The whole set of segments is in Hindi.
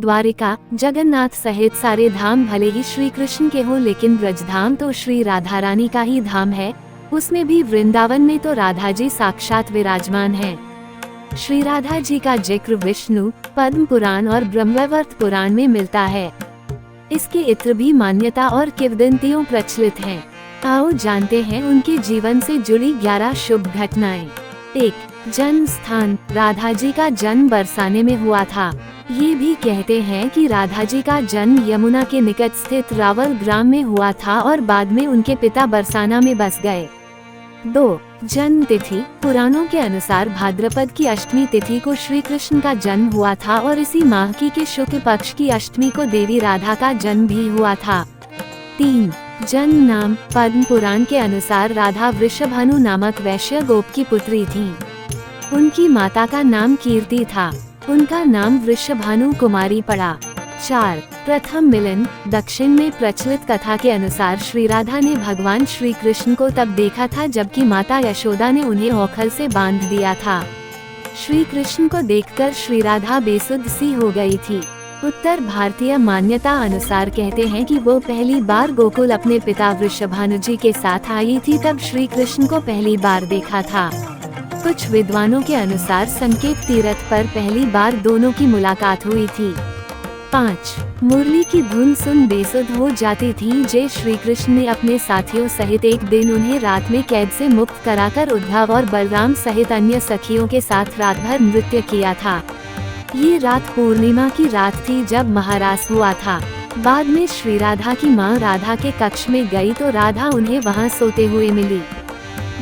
द्वारिका, जगन्नाथ सहित सारे धाम भले ही श्री कृष्ण के हों, लेकिन ब्रजधाम तो श्री राधा रानी का ही धाम है। उसमें भी वृंदावन में तो राधा जी साक्षात विराजमान हैं। श्री राधा जी का जिक्र विष्णु, पद्म पुराण और ब्रह्मवैवर्त पुराण में मिलता है। इसके इत्र भी मान्यता और किंवदंतियों प्रचलित हैं। आओ जानते हैं उनके जीवन से जुड़ी 11 शुभ घटनाएं। 1. जन्म स्थान। राधा जी का जन्म बरसाने में हुआ था। ये भी कहते हैं कि राधा जी का जन्म यमुना के निकट स्थित रावल ग्राम में हुआ था और बाद में उनके पिता बरसाना में बस गए। 2. जन्म तिथि। पुराणों के अनुसार भाद्रपद की अष्टमी तिथि को श्री कृष्ण का जन्म हुआ था और इसी माह की के शुक्ल पक्ष की अष्टमी को देवी राधा का जन्म भी हुआ था। 3. जन्म नाम। पद्म पुराण के अनुसार राधा वृषभानु नामक वैश्य गोप की पुत्री थी। उनकी माता का नाम कीर्ति था। उनका नाम वृषभानु कुमारी पड़ा। 4. प्रथम मिलन। दक्षिण में प्रचलित कथा के अनुसार श्री राधा ने भगवान श्री कृष्ण को तब देखा था जबकि माता यशोदा ने उन्हें औखल से बांध दिया था। श्री कृष्ण को देखकर श्री राधा बेसुध सी हो गई थी। उत्तर भारतीय मान्यता अनुसार कहते हैं कि वो पहली बार गोकुल अपने पिता वृषभानु जी के साथ आई थी, तब श्री कृष्ण को पहली बार देखा था। कुछ विद्वानों के अनुसार संकेत तीर्थ पर पहली बार दोनों की मुलाकात हुई थी। 5. मुरली की धुन सुन बेसुध हो जाती थी। जय श्री कृष्ण ने अपने साथियों सहित एक दिन उन्हें रात में कैद से मुक्त कराकर उद्धव और बलराम सहित अन्य सखियों के साथ रात भर नृत्य किया था। ये रात पूर्णिमा की रात थी जब महारास हुआ था। बाद में श्री राधा की मां राधा के कक्ष में गई तो राधा उन्हें वहां सोते हुए मिली।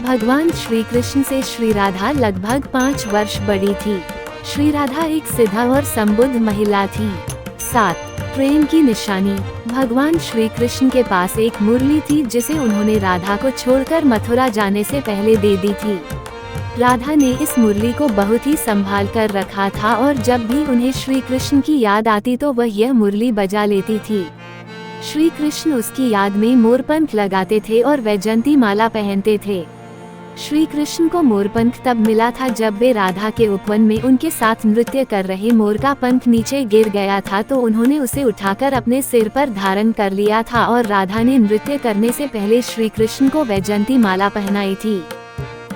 भगवान श्री कृष्ण से श्री राधा लगभग 5 वर्ष बड़ी थी। श्री राधा एक सिद्ध और संबुद्ध महिला थी। 7. प्रेम की निशानी। भगवान श्री कृष्ण के पास एक मुरली थी जिसे उन्होंने राधा को छोड़कर मथुरा जाने से पहले दे दी थी। राधा ने इस मुरली को बहुत ही संभाल कर रखा था और जब भी उन्हें श्री कृष्ण की याद आती तो वह यह मुरली बजा लेती थी। श्री कृष्ण उसकी याद में मोरपंख लगाते थे और वैजयंती माला पहनते थे। श्री कृष्ण को मोरपंख तब मिला था जब वे राधा के उपवन में उनके साथ नृत्य कर रहे मोर का पंख नीचे गिर गया था तो उन्होंने उसे उठाकर अपने सिर पर धारण कर लिया था और राधा ने नृत्य करने से पहले श्री कृष्ण को वैजयंती माला पहनाई थी।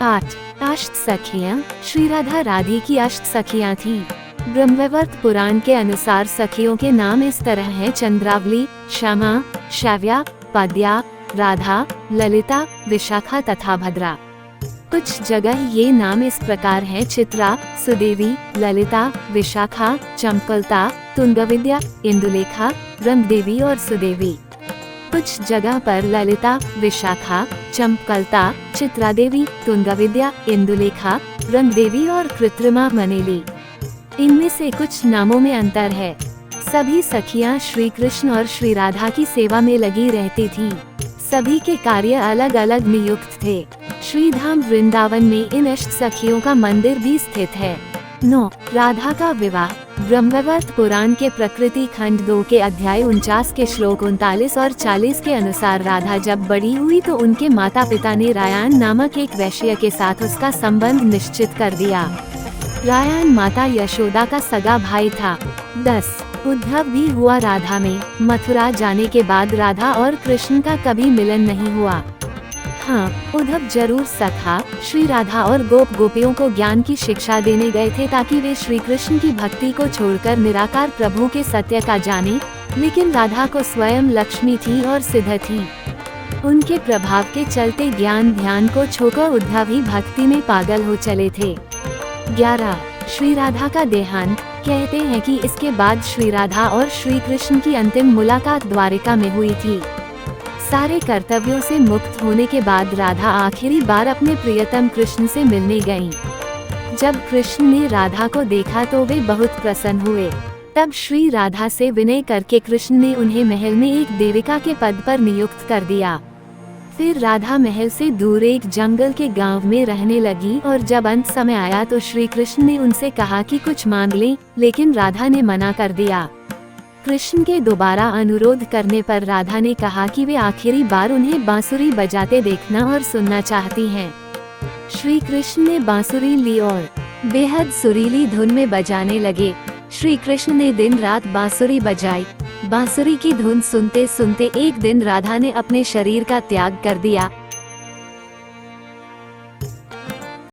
8. अष्ट सखियां। श्री राधा राधी की अष्ट सखियां थीं। ब्रह्मवैवर्त पुराण के अनुसार सखियों के नाम इस तरह हैं: चंद्रावली, श्यामा, श्राव्या, पद्या, राधा, ललिता, विशाखा तथा भद्रा। कुछ जगह ये नाम इस प्रकार हैं: चित्रा, सुदेवी, ललिता, विशाखा, चंपकलता, तुंगविद्या, इंदुलेखा, रंगदेवी और सुदेवी। कुछ जगह पर ललिता, विशाखा, चंपकलता, चित्रा देवी, तुंगविद्या, इंदुलेखा, रंगदेवी और कृत्रिमा मनेली। इनमें से कुछ नामों में अंतर है। सभी सखियां श्री कृष्ण और श्री राधा की सेवा में लगी रहती थीं। सभी के कार्य अलग अलग नियुक्त थे। श्रीधाम वृंदावन में इन अष्ट सखियों का मंदिर भी स्थित है। 9. राधा का विवाह। ब्रह्मवैवर्त पुराण के प्रकृति खंड 2 के अध्याय 49 के श्लोक 39 और 40 के अनुसार राधा जब बड़ी हुई तो उनके माता पिता ने रायान नामक एक वैश्य के साथ उसका संबंध निश्चित कर दिया। रायान माता यशोदा का सगा भाई था। 10. उद्धव भी हुआ राधा में। मथुरा जाने के बाद राधा और कृष्ण का कभी मिलन नहीं हुआ। हाँ, उद्धव जरूर सखा श्री राधा और गोप गोपियों को ज्ञान की शिक्षा देने गए थे ताकि वे श्री कृष्ण की भक्ति को छोड़कर निराकार प्रभु के सत्य का जाने, लेकिन राधा को स्वयं लक्ष्मी थी और सिद्ध थी। उनके प्रभाव के चलते ज्ञान ध्यान को छोड़कर उद्धव ही भक्ति में पागल हो चले थे। 11. श्री राधा का देहांत। कहते हैं कि इसके बाद श्री राधा और श्री कृष्ण की अंतिम मुलाकात द्वारिका में हुई थी। सारे कर्तव्यों से मुक्त होने के बाद राधा आखिरी बार अपने प्रियतम कृष्ण से मिलने गईं। जब कृष्ण ने राधा को देखा तो वे बहुत प्रसन्न हुए। तब श्री राधा से विनय करके कृष्ण ने उन्हें महल में एक देविका के पद पर नियुक्त कर दिया। फिर राधा महल से दूर एक जंगल के गांव में रहने लगी और जब अंत समय आया तो श्री कृष्ण ने उनसे कहा कि कुछ मांग लें, लेकिन राधा ने मना कर दिया। कृष्ण के दोबारा अनुरोध करने पर राधा ने कहा कि वे आखिरी बार उन्हें बांसुरी बजाते देखना और सुनना चाहती हैं। श्री कृष्ण ने बांसुरी ली और बेहद सुरीली धुन में बजाने लगे। श्री कृष्ण ने दिन रात बांसुरी बजाई। बांसुरी की धुन सुनते सुनते एक दिन राधा ने अपने शरीर का त्याग कर दिया